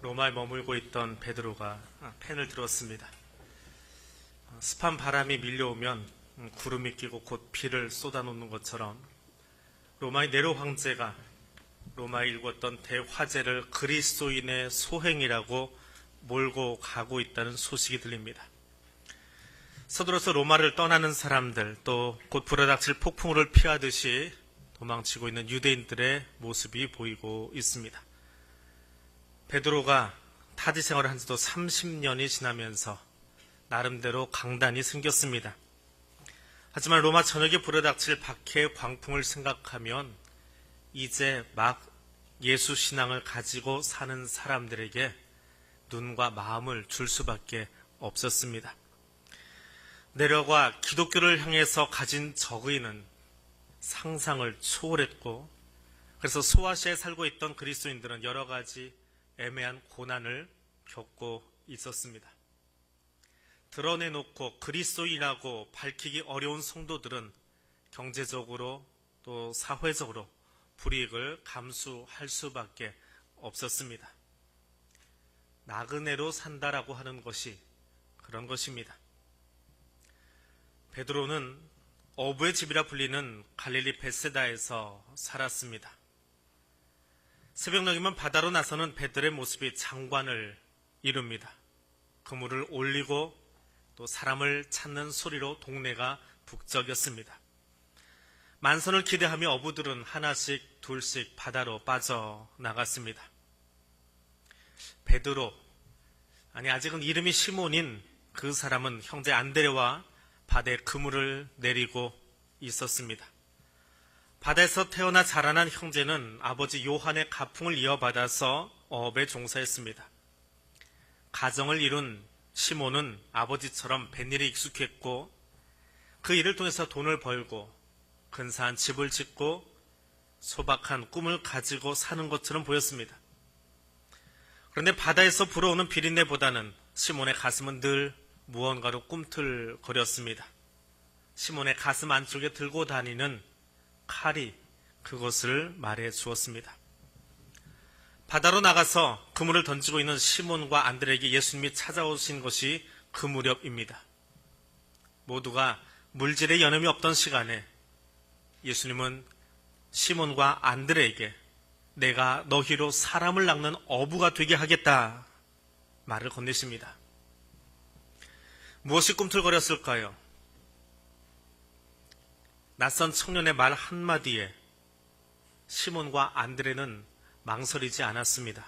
로마에 머물고 있던 베드로가 펜을 들었습니다. 습한 바람이 밀려오면 구름이 끼고 곧 비를 쏟아놓는 것처럼 로마의 네로 황제가 로마에 일궜던 대화재를 그리스도인의 소행이라고 몰고 가고 있다는 소식이 들립니다. 서둘러서 로마를 떠나는 사람들, 또 곧 불어닥칠 폭풍우를 피하듯이 도망치고 있는 유대인들의 모습이 보이고 있습니다. 베드로가 타지 생활을 한 지도 30년이 지나면서 나름대로 강단이 생겼습니다. 하지만 로마 전역에 불어닥칠 박해의 광풍을 생각하면 이제 막 예수 신앙을 가지고 사는 사람들에게 눈과 마음을 줄 수밖에 없었습니다. 내려가 기독교를 향해서 가진 적의는 상상을 초월했고, 그래서 소아시아에 살고 있던 그리스도인들은 여러 가지 애매한 고난을 겪고 있었습니다. 드러내놓고 그리스도인이라고 밝히기 어려운 성도들은 경제적으로 또 사회적으로 불이익을 감수할 수밖에 없었습니다. 나그네로 산다라고 하는 것이 그런 것입니다. 베드로는 어부의 집이라 불리는 갈릴리 벳세다에서 살았습니다. 새벽녘이면 바다로 나서는 배들의 모습이 장관을 이룹니다. 그물을 올리고 또 사람을 찾는 소리로 동네가 북적였습니다. 만선을 기대하며 어부들은 하나씩 둘씩 바다로 빠져나갔습니다. 베드로, 아직은 이름이 시몬인 그 사람은 형제 안드레와 바다에 그물을 내리고 있었습니다. 바다에서 태어나 자라난 형제는 아버지 요한의 가풍을 이어받아서 어업에 종사했습니다. 가정을 이룬 시몬은 아버지처럼 뱃일에 익숙했고, 그 일을 통해서 돈을 벌고 근사한 집을 짓고 소박한 꿈을 가지고 사는 것처럼 보였습니다. 그런데 바다에서 불어오는 비린내보다는 시몬의 가슴은 늘 무언가로 꿈틀거렸습니다. 시몬의 가슴 안쪽에 들고 다니는 칼이 그것을 말해 주었습니다. 바다로 나가서 그물을 던지고 있는 시몬과 안드레에게 예수님이 찾아오신 것이 그 무렵입니다. 모두가 물질에 여념이 없던 시간에 예수님은 시몬과 안드레에게 내가 너희로 사람을 낚는 어부가 되게 하겠다 말을 건네십니다. 무엇이 꿈틀거렸을까요? 낯선 청년의 말 한마디에 시몬과 안드레는 망설이지 않았습니다.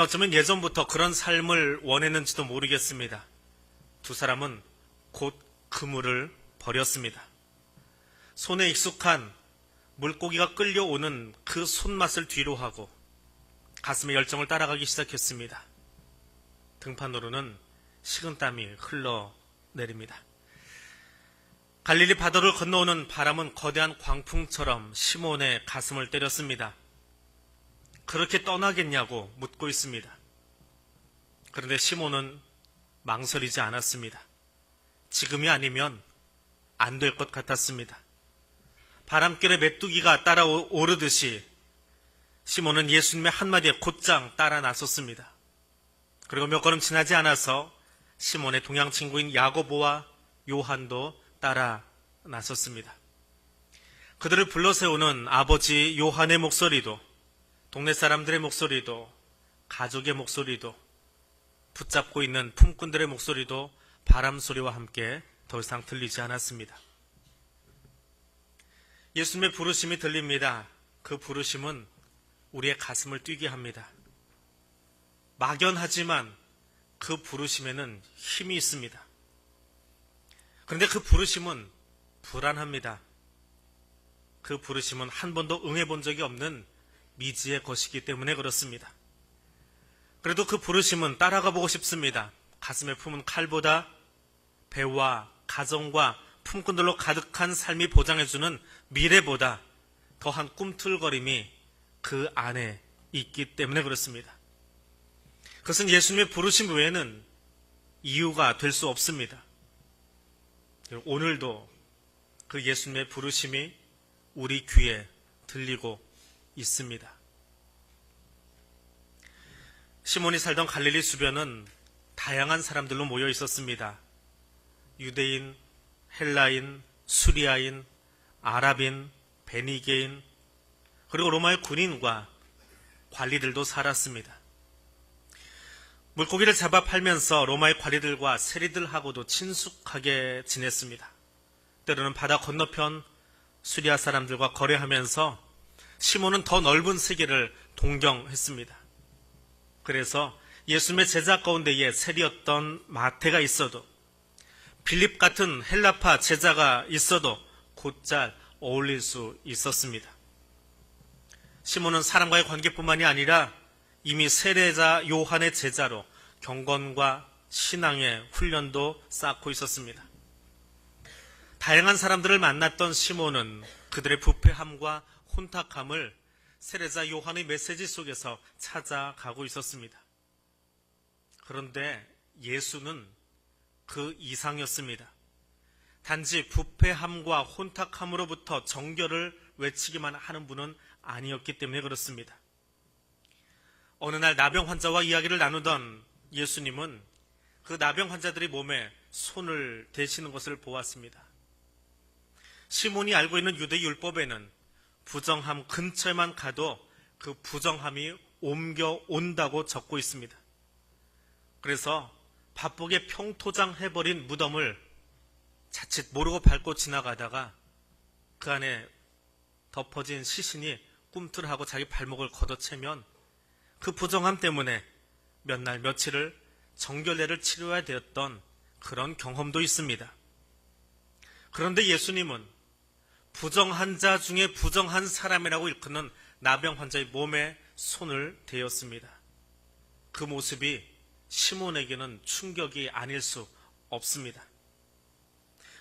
어쩌면 예전부터 그런 삶을 원했는지도 모르겠습니다. 두 사람은 곧 그물을 버렸습니다. 손에 익숙한 물고기가 끌려오는 그 손맛을 뒤로 하고 가슴의 열정을 따라가기 시작했습니다. 등판으로는 식은땀이 흘러내립니다. 갈릴리 바다를 건너오는 바람은 거대한 광풍처럼 시몬의 가슴을 때렸습니다. 그렇게 떠나겠냐고 묻고 있습니다. 그런데 시몬은 망설이지 않았습니다. 지금이 아니면 안 될 것 같았습니다. 바람결에 메뚜기가 따라오르듯이 시몬은 예수님의 한마디에 곧장 따라 나섰습니다. 그리고 몇 걸음 지나지 않아서 시몬의 동양 친구인 야고보와 요한도 따라 나섰습니다. 그들을 불러세우는 아버지 요한의 목소리도, 동네 사람들의 목소리도, 가족의 목소리도, 붙잡고 있는 품꾼들의 목소리도 바람 소리와 함께 더 이상 들리지 않았습니다. 예수님의 부르심이 들립니다. 그 부르심은 우리의 가슴을 뛰게 합니다. 막연하지만 그 부르심에는 힘이 있습니다. 그런데 그 부르심은 불안합니다. 그 부르심은 한 번도 응해본 적이 없는 미지의 것이기 때문에 그렇습니다. 그래도 그 부르심은 따라가 보고 싶습니다. 가슴에 품은 칼보다 배와 가정과 품꾼들로 가득한 삶이 보장해주는 미래보다 더한 꿈틀거림이 그 안에 있기 때문에 그렇습니다. 그것은 예수님의 부르심 외에는 이유가 될 수 없습니다. 오늘도 그 예수님의 부르심이 우리 귀에 들리고 있습니다. 시몬이 살던 갈릴리 주변은 다양한 사람들로 모여 있었습니다. 유대인, 헬라인, 수리아인, 아랍인, 베니게인, 그리고 로마의 군인과 관리들도 살았습니다. 물고기를 잡아 팔면서 로마의 관리들과 세리들하고도 친숙하게 지냈습니다. 때로는 바다 건너편 수리아 사람들과 거래하면서 시몬은 더 넓은 세계를 동경했습니다. 그래서 예수님의 제자 가운데에 세리였던 마태가 있어도, 빌립 같은 헬라파 제자가 있어도 곧잘 어울릴 수 있었습니다. 시몬은 사람과의 관계뿐만이 아니라 이미 세례자 요한의 제자로 경건과 신앙의 훈련도 쌓고 있었습니다. 다양한 사람들을 만났던 시몬은 그들의 부패함과 혼탁함을 세례자 요한의 메시지 속에서 찾아가고 있었습니다. 그런데 예수는 그 이상이었습니다. 단지 부패함과 혼탁함으로부터 정결을 외치기만 하는 분은 아니었기 때문에 그렇습니다. 어느 날 나병 환자와 이야기를 나누던 예수님은 그 나병 환자들의 몸에 손을 대시는 것을 보았습니다. 시몬이 알고 있는 유대 율법에는 부정함 근처에만 가도 그 부정함이 옮겨온다고 적고 있습니다. 그래서 바쁘게 평토장해버린 무덤을 자칫 모르고 밟고 지나가다가 그 안에 덮어진 시신이 꿈틀하고 자기 발목을 걷어채면 그 부정함 때문에 몇 날 며칠을 정결례를 치러야 되었던 그런 경험도 있습니다. 그런데 예수님은 부정한 자 중에 부정한 사람이라고 일컫는 나병 환자의 몸에 손을 대었습니다. 그 모습이 시몬에게는 충격이 아닐 수 없습니다.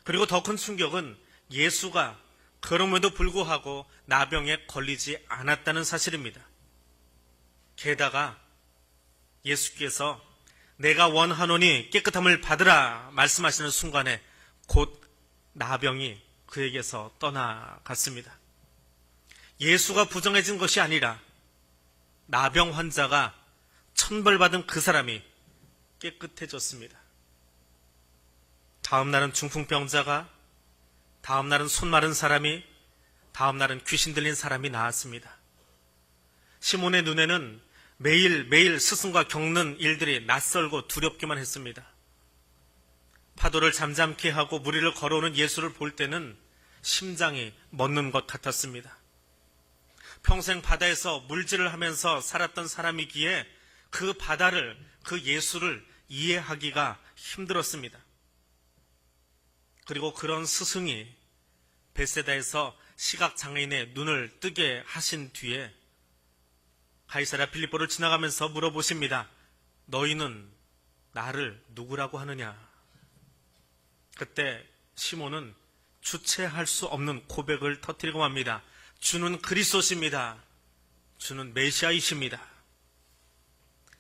그리고 더 큰 충격은 예수가 그럼에도 불구하고 나병에 걸리지 않았다는 사실입니다. 게다가 예수께서 내가 원하노니 깨끗함을 받으라 말씀하시는 순간에 곧 나병이 그에게서 떠나갔습니다. 예수가 부정해진 것이 아니라 나병 환자가 천벌받은 그 사람이 깨끗해졌습니다. 다음 날은 중풍병자가, 다음 날은 손 마른 사람이, 다음 날은 귀신 들린 사람이 나왔습니다. 시몬의 눈에는 매일매일 스승과 겪는 일들이 낯설고 두렵기만 했습니다. 파도를 잠잠케 하고 무리를 걸어오는 예수를 볼 때는 심장이 멎는 것 같았습니다. 평생 바다에서 물질을 하면서 살았던 사람이기에 그 바다를, 그 예수를 이해하기가 힘들었습니다. 그리고 그런 스승이 벳세다에서 시각장애인의 눈을 뜨게 하신 뒤에 가이사랴 빌립보를 지나가면서 물어보십니다. 너희는 나를 누구라고 하느냐? 그때 시몬은 주체할 수 없는 고백을 터뜨리고 맙니다. 주는 그리스도십니다. 주는 메시아이십니다.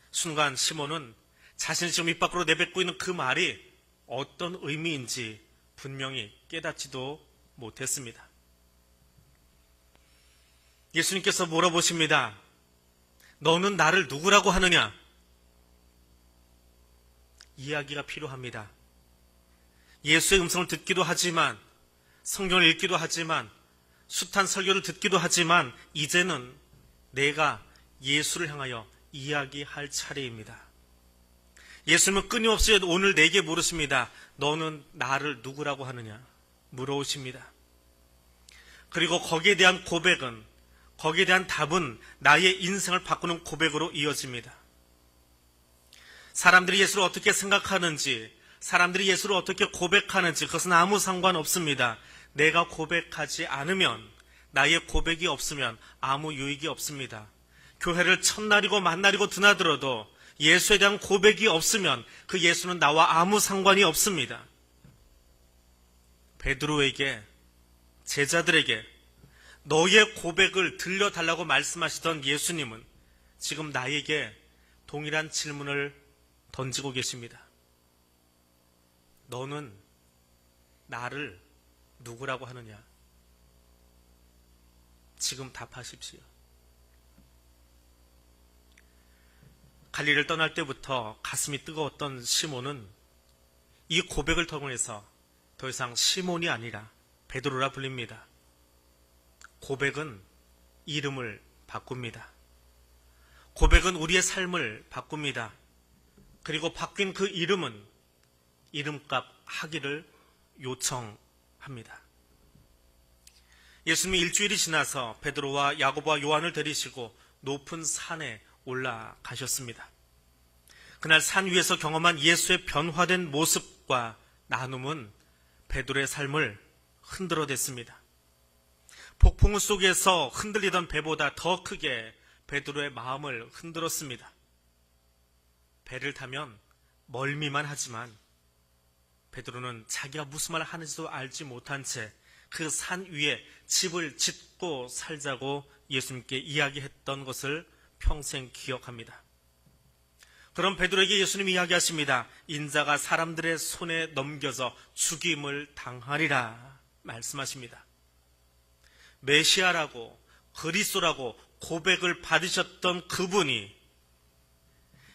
순간 시몬은 자신이 지금 입 밖으로 내뱉고 있는 그 말이 어떤 의미인지 분명히 깨닫지도 못했습니다. 예수님께서 물어보십니다. 너는 나를 누구라고 하느냐? 이야기가 필요합니다. 예수의 음성을 듣기도 하지만, 성경을 읽기도 하지만, 숱한 설교를 듣기도 하지만 이제는 내가 예수를 향하여 이야기할 차례입니다. 예수님은 끊임없이 오늘 내게 물으십니다. 너는 나를 누구라고 하느냐? 물어오십니다. 그리고 거기에 대한 고백은, 거기에 대한 답은 나의 인생을 바꾸는 고백으로 이어집니다. 사람들이 예수를 어떻게 생각하는지, 사람들이 예수를 어떻게 고백하는지 그것은 아무 상관없습니다. 내가 고백하지 않으면, 나의 고백이 없으면 아무 유익이 없습니다. 교회를 첫날이고 만날이고 드나들어도 예수에 대한 고백이 없으면 그 예수는 나와 아무 상관이 없습니다. 베드로에게, 제자들에게 너의 고백을 들려달라고 말씀하시던 예수님은 지금 나에게 동일한 질문을 던지고 계십니다. 너는 나를 누구라고 하느냐? 지금 답하십시오. 갈릴리를 떠날 때부터 가슴이 뜨거웠던 시몬은 이 고백을 통해서 더 이상 시몬이 아니라 베드로라 불립니다. 고백은 이름을 바꿉니다. 고백은 우리의 삶을 바꿉니다. 그리고 바뀐 그 이름은 이름값 하기를 요청합니다. 예수님이 일주일이 지나서 베드로와 야고보와 요한을 데리시고 높은 산에 올라가셨습니다. 그날 산 위에서 경험한 예수의 변화된 모습과 나눔은 베드로의 삶을 흔들어댔습니다. 폭풍우 속에서 흔들리던 배보다 더 크게 베드로의 마음을 흔들었습니다. 배를 타면 멀미만 하지만 베드로는 자기가 무슨 말을 하는지도 알지 못한 채 그 산 위에 집을 짓고 살자고 예수님께 이야기했던 것을 평생 기억합니다. 그럼 베드로에게 예수님이 이야기하십니다. 인자가 사람들의 손에 넘겨져 죽임을 당하리라 말씀하십니다. 메시아라고 그리스도라고 고백을 받으셨던 그분이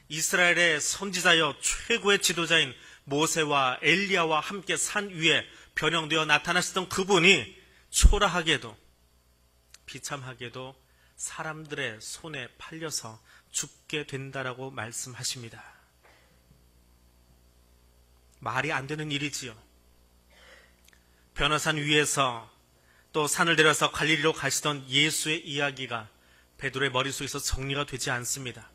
이스라엘의 선지자여 최고의 지도자인 모세와 엘리야와 함께 산 위에 변형되어 나타나셨던 그분이 초라하게도 비참하게도 사람들의 손에 팔려서 죽게 된다라고 말씀하십니다. 말이 안 되는 일이지요. 변화산 위에서 또 산을 내려서 갈릴리로 가시던 예수의 이야기가 베드로의 머릿속에서 정리가 되지 않습니다.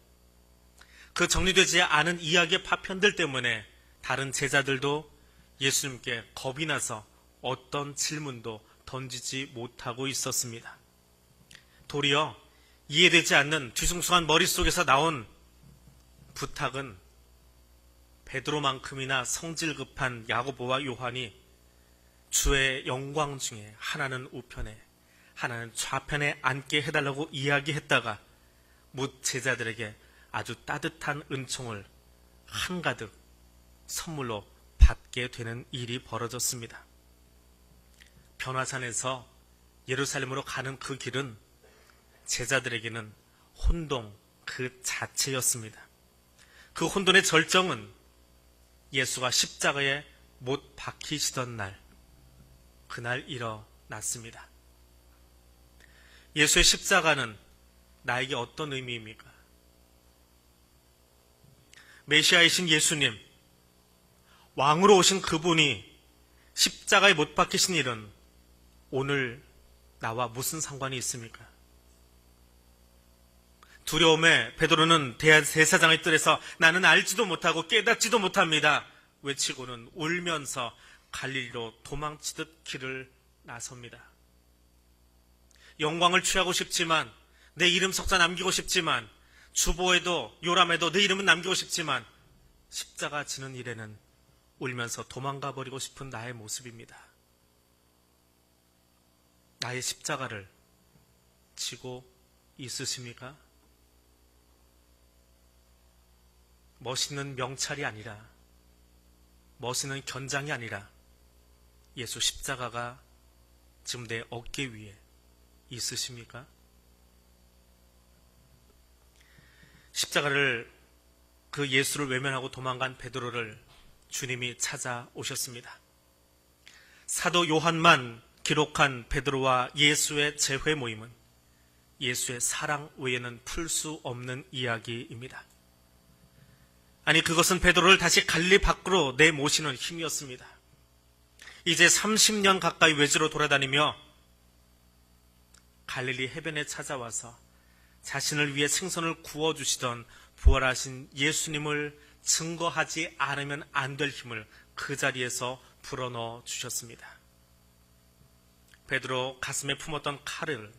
그 정리되지 않은 이야기의 파편들 때문에 다른 제자들도 예수님께 겁이 나서 어떤 질문도 던지지 못하고 있었습니다. 도리어 이해되지 않는 뒤숭숭한 머릿속에서 나온 부탁은 베드로만큼이나 성질 급한 야고보와 요한이 주의 영광 중에 하나는 우편에 하나는 좌편에 앉게 해달라고 이야기했다가 묻 제자들에게 아주 따뜻한 은총을 한가득 선물로 받게 되는 일이 벌어졌습니다. 변화산에서 예루살렘으로 가는 그 길은 제자들에게는 혼돈 그 자체였습니다. 그 혼돈의 절정은 예수가 십자가에 못 박히시던 날, 그날 일어났습니다. 예수의 십자가는 나에게 어떤 의미입니까? 메시아이신 예수님, 왕으로 오신 그분이 십자가에 못 박히신 일은 오늘 나와 무슨 상관이 있습니까? 두려움에 베드로는 대사장의 뜰에서 나는 알지도 못하고 깨닫지도 못합니다 외치고는 울면서 갈릴리로 도망치듯 길을 나섭니다. 영광을 취하고 싶지만, 내 이름 석자 남기고 싶지만, 주보에도 요람에도 내 이름은 남기고 싶지만 십자가 지는 일에는 울면서 도망가 버리고 싶은 나의 모습입니다. 나의 십자가를 지고 있으십니까? 멋있는 명찰이 아니라, 멋있는 견장이 아니라 예수 십자가가 지금 내 어깨 위에 있으십니까? 십자가를, 그 예수를 외면하고 도망간 베드로를 주님이 찾아오셨습니다. 사도 요한만 기록한 베드로와 예수의 재회 모임은 예수의 사랑 외에는 풀 수 없는 이야기입니다. 아니, 그것은 베드로를 다시 갈릴리 밖으로 내모시는 힘이었습니다. 이제 30년 가까이 외지로 돌아다니며 갈릴리 해변에 찾아와서 자신을 위해 생선을 구워주시던 부활하신 예수님을 증거하지 않으면 안 될 힘을 그 자리에서 불어넣어 주셨습니다. 베드로 가슴에 품었던 칼을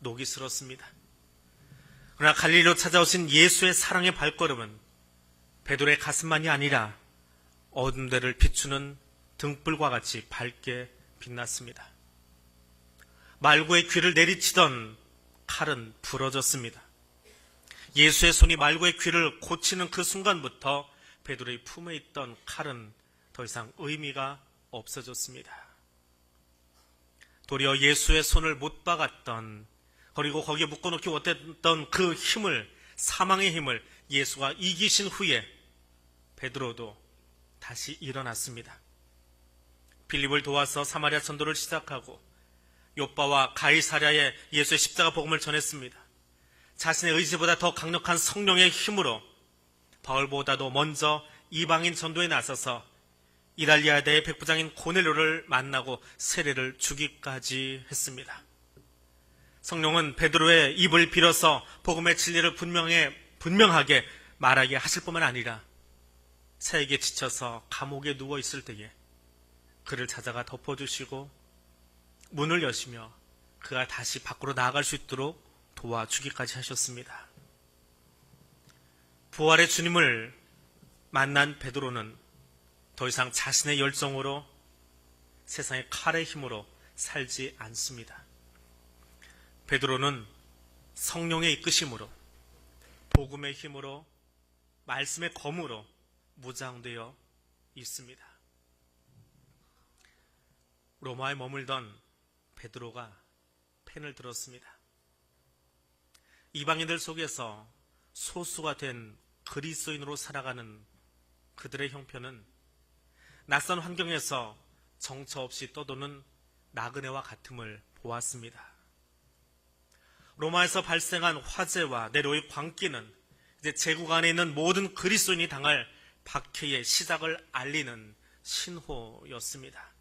녹이 슬었습니다. 그러나 갈릴리로 찾아오신 예수의 사랑의 발걸음은 베드로의 가슴만이 아니라 어두운 데를 비추는 등불과 같이 밝게 빛났습니다. 말고의 귀를 내리치던 칼은 부러졌습니다. 예수의 손이 말고의 귀를 고치는 그 순간부터 베드로의 품에 있던 칼은 더 이상 의미가 없어졌습니다. 도리어 예수의 손을 못 박았던, 그리고 거기에 묶어놓기 못했던 그 힘을 사망의 힘을 예수가 이기신 후에 베드로도 다시 일어났습니다. 빌립을 도와서 사마리아 전도를 시작하고 요빠와 가이사랴에 예수의 십자가 복음을 전했습니다. 자신의 의지보다 더 강력한 성령의 힘으로 바울보다도 먼저 이방인 전도에 나서서 이달리아대의 백부장인 고넬료를 만나고 세례를 주기까지 했습니다. 성령은 베드로의 입을 빌어서 복음의 진리를 분명하게 말하게 하실 뿐만 아니라 사역에 지쳐서 감옥에 누워 있을 때에 그를 찾아가 덮어주시고 문을 여시며 그가 다시 밖으로 나아갈 수 있도록 도와주기까지 하셨습니다. 부활의 주님을 만난 베드로는 더 이상 자신의 열정으로 세상의 칼의 힘으로 살지 않습니다. 베드로는 성령의 이끄심으로 복음의 힘으로 말씀의 검으로 무장되어 있습니다. 로마에 머물던 베드로가 펜을 들었습니다. 이방인들 속에서 소수가 된 그리스도인으로 살아가는 그들의 형편은 낯선 환경에서 정처 없이 떠도는 나그네와 같음을 보았습니다. 로마에서 발생한 화재와 네로의 광기는 이제 제국 안에 있는 모든 그리스도인이 당할 박해의 시작을 알리는 신호였습니다.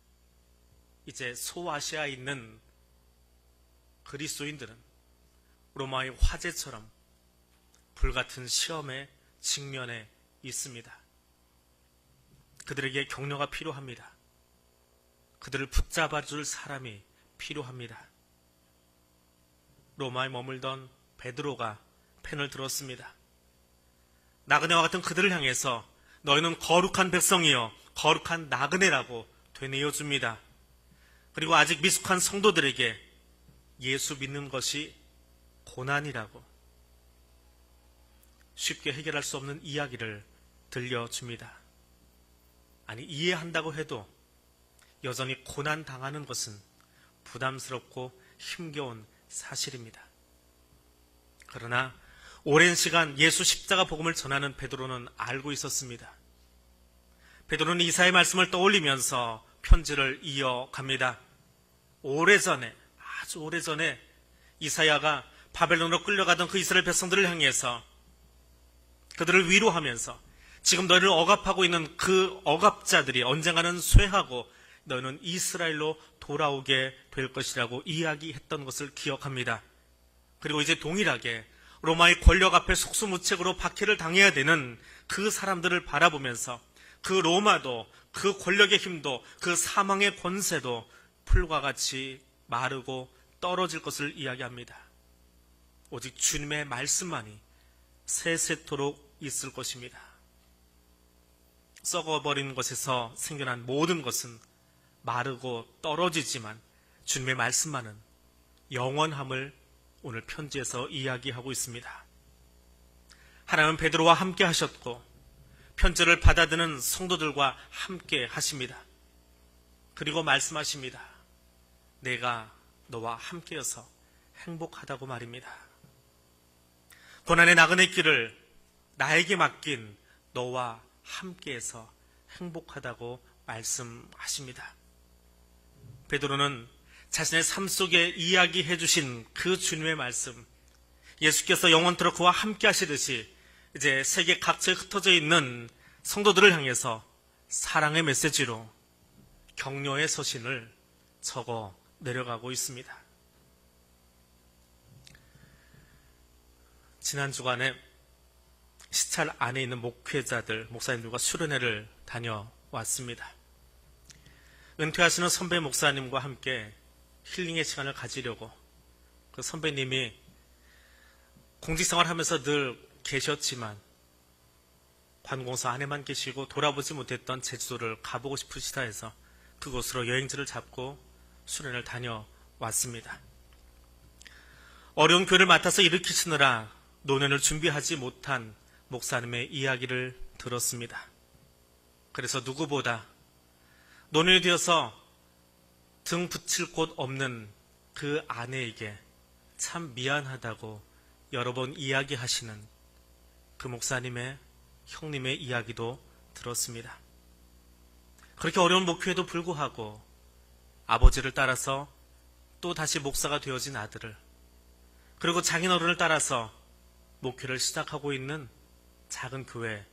이제 소아시아에 있는 그리스도인들은 로마의 화재처럼 불같은 시험에 직면해 있습니다. 그들에게 격려가 필요합니다. 그들을 붙잡아줄 사람이 필요합니다. 로마에 머물던 베드로가 펜을 들었습니다. 나그네와 같은 그들을 향해서 너희는 거룩한 백성이요 거룩한 나그네라고 되뇌어줍니다. 그리고 아직 미숙한 성도들에게 예수 믿는 것이 고난이라고 쉽게 해결할 수 없는 이야기를 들려줍니다. 아니, 이해한다고 해도 여전히 고난 당하는 것은 부담스럽고 힘겨운 사실입니다. 그러나 오랜 시간 예수 십자가 복음을 전하는 베드로는 알고 있었습니다. 베드로는 이사야의 말씀을 떠올리면서 편지를 이어갑니다. 아주 오래전에 이사야가 바벨론으로 끌려가던 그 이스라엘 백성들을 향해서 그들을 위로하면서 지금 너희를 억압하고 있는 그 억압자들이 언젠가는 쇠하고 너희는 이스라엘로 돌아오게 될 것이라고 이야기했던 것을 기억합니다. 그리고 이제 동일하게 로마의 권력 앞에 속수무책으로 박해를 당해야 되는 그 사람들을 바라보면서 그 로마도 그 권력의 힘도 그 사망의 권세도 풀과 같이 마르고 떨어질 것을 이야기합니다. 오직 주님의 말씀만이 세세토록 있을 것입니다. 썩어버린 것에서 생겨난 모든 것은 마르고 떨어지지만 주님의 말씀만은 영원함을 오늘 편지에서 이야기하고 있습니다. 하나님은 베드로와 함께 하셨고 편지를 받아드는 성도들과 함께 하십니다. 그리고 말씀하십니다. 내가 너와 함께여서 행복하다고 말입니다. 고난의 나그네 길을 나에게 맡긴 너와 함께해서 행복하다고 말씀하십니다. 베드로는 자신의 삶 속에 이야기해 주신 그 주님의 말씀, 예수께서 영원토록 그와 함께 하시듯이 이제 세계 각처에 흩어져 있는 성도들을 향해서 사랑의 메시지로 격려의 서신을 적어 내려가고 있습니다. 지난 주간에 시찰 안에 있는 목회자들, 목사님들과 수련회를 다녀왔습니다. 은퇴하시는 선배 목사님과 함께 힐링의 시간을 가지려고 그 선배님이 공직생활 하면서 늘 계셨지만 관공서 안에만 계시고 돌아보지 못했던 제주도를 가보고 싶으시다 해서 그곳으로 여행지를 잡고 수련을 다녀왔습니다. 어려운 교회를 맡아서 일으키시느라 노년을 준비하지 못한 목사님의 이야기를 들었습니다. 그래서 누구보다 노년이 되어서 등 붙일 곳 없는 그 아내에게 참 미안하다고 여러 번 이야기하시는 그 목사님의 형님의 이야기도 들었습니다. 그렇게 어려운 목표에도 불구하고 아버지를 따라서 또 다시 목사가 되어진 아들을, 그리고 장인어른을 따라서 목회를 시작하고 있는 작은 교회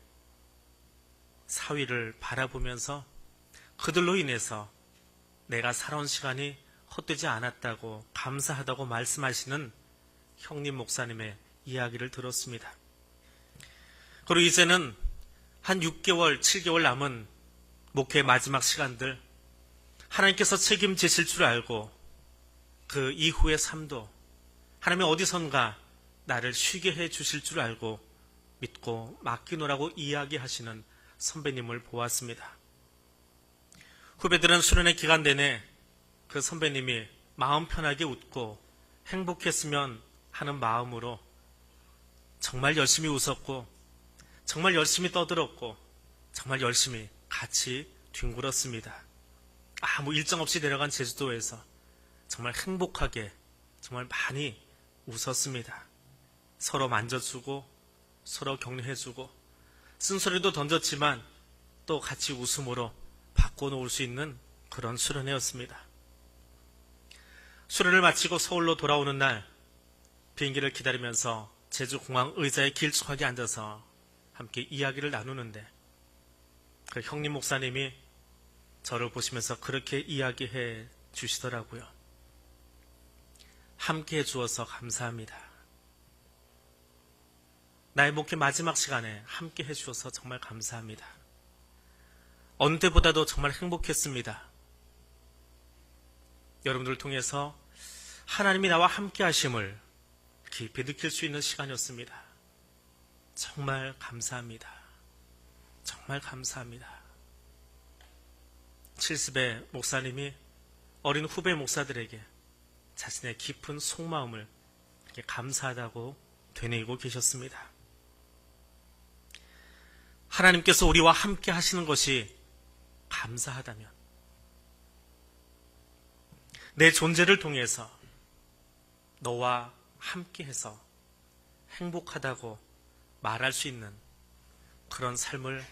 사위를 바라보면서 그들로 인해서 내가 살아온 시간이 헛되지 않았다고 감사하다고 말씀하시는 형님 목사님의 이야기를 들었습니다. 그리고 이제는 한 6개월, 7개월 남은 목회의 마지막 시간들, 하나님께서 책임지실 줄 알고 그 이후의 삶도 하나님이 어디선가 나를 쉬게 해 주실 줄 알고 믿고 맡기노라고 이야기하시는 선배님을 보았습니다. 후배들은 수련회 기간 내내 그 선배님이 마음 편하게 웃고 행복했으면 하는 마음으로 정말 열심히 웃었고, 정말 열심히 떠들었고, 정말 열심히 같이 뒹굴었습니다. 아무 일정 없이 내려간 제주도에서 정말 행복하게 정말 많이 웃었습니다. 서로 만져주고 서로 격려해주고 쓴소리도 던졌지만 또 같이 웃음으로 바꿔놓을 수 있는 그런 수련회였습니다. 수련을 마치고 서울로 돌아오는 날 비행기를 기다리면서 제주공항 의자에 길쭉하게 앉아서 함께 이야기를 나누는데 그 형님 목사님이 저를 보시면서 그렇게 이야기해 주시더라고요. 함께 해주어서 감사합니다. 나의 목회 마지막 시간에 함께 해주셔서 정말 감사합니다. 어느 때보다도 정말 행복했습니다. 여러분들을 통해서 하나님이 나와 함께 하심을 깊이 느낄 수 있는 시간이었습니다. 정말 감사합니다. 정말 감사합니다. 70의 목사님이 어린 후배 목사들에게 자신의 깊은 속마음을 이렇게 감사하다고 되뇌이고 계셨습니다. 하나님께서 우리와 함께 하시는 것이 감사하다면 내 존재를 통해서 너와 함께해서 행복하다고 말할 수 있는 그런 삶을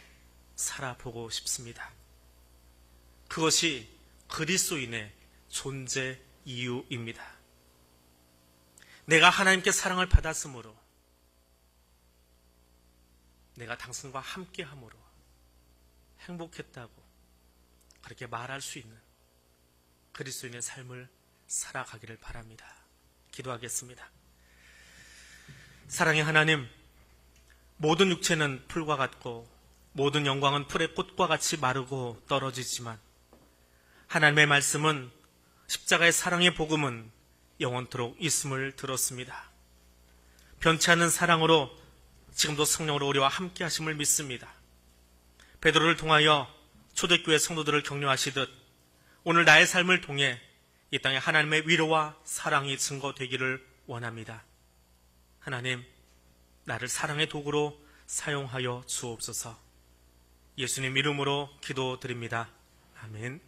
살아보고 싶습니다. 그것이 그리스도인의 존재 이유입니다. 내가 하나님께 사랑을 받았으므로, 내가 당신과 함께함으로 행복했다고 그렇게 말할 수 있는 그리스도인의 삶을 살아가기를 바랍니다. 기도하겠습니다. 사랑의 하나님, 모든 육체는 풀과 같고 모든 영광은 풀의 꽃과 같이 마르고 떨어지지만 하나님의 말씀은, 십자가의 사랑의 복음은 영원토록 있음을 들었습니다. 변치 않는 사랑으로 지금도 성령으로 우리와 함께 하심을 믿습니다. 베드로를 통하여 초대교회 성도들을 격려하시듯 오늘 나의 삶을 통해 이 땅에 하나님의 위로와 사랑이 증거되기를 원합니다. 하나님, 나를 사랑의 도구로 사용하여 주옵소서. 예수님 이름으로 기도드립니다. 아멘.